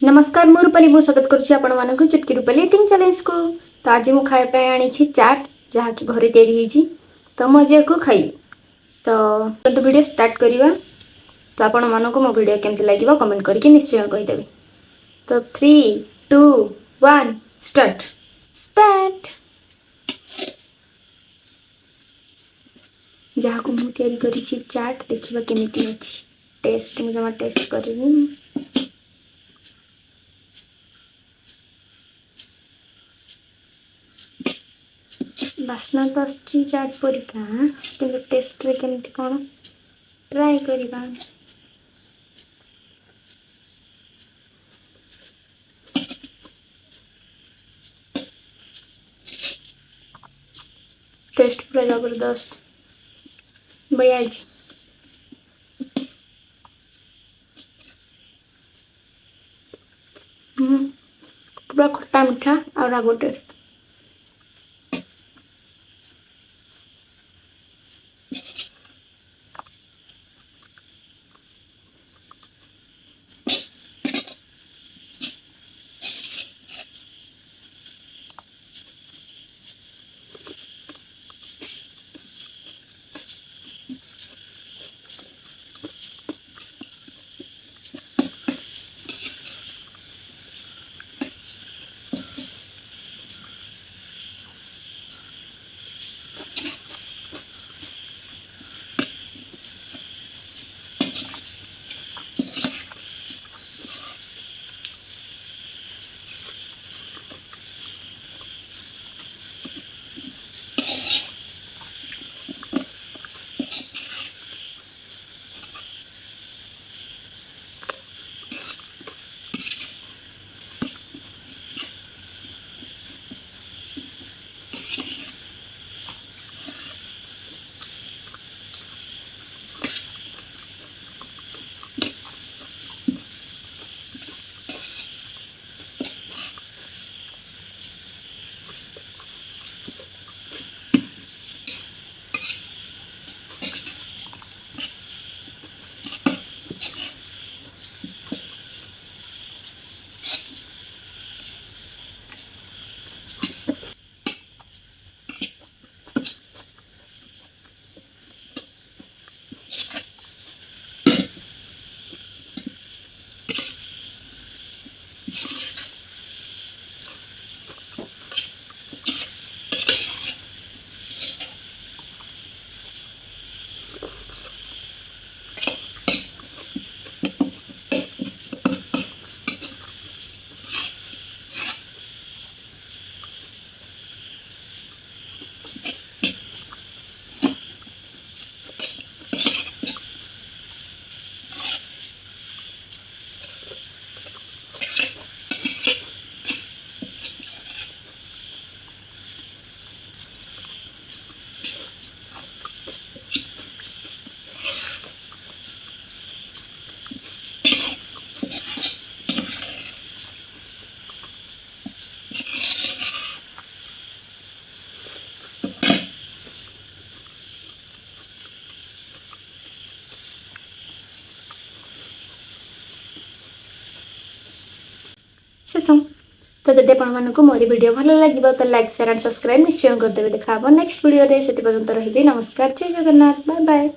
नमस्कार मु रूपाली मु स्वागत करुच्ची आपण मानक चुटकी रूपाली इटिंग चैलेंज को। तो आज मु खाइबा आनी चाट जहाँ कि घरे तैयारी होईची। तो मु आज को खाइबी। तो वीडियो स्टार्ट करिबा। तो आपण मानक मो वीडियो केमति लागिबा कमेंट करके निश्चय कहि देबे। तो 3 2 1 स्टार्ट स्टार्ट। जहाँ को मु तैयारी करिची चाट देखिबा केमति अछि। टेस्ट मु जमा टेस्ट करिनी। बास्ना तो आसची चाट परिका किंतु टेस्ट रे केमति कोन ट्राई करिबा। टेस्ट पूरा जबरदस्त बढ़िया जी। पूरा खट्टा मीठा और रागो टेस्ट। शेष तो जब आपको मोर वीडियो भल लगे तो लाइक शेयर एंड सब्सक्राइब निश्चय करदे। देखा नेक्स्ट वीडियो से पर्यंत रही नमस्कार जय जगन्नाथ बाय बाय।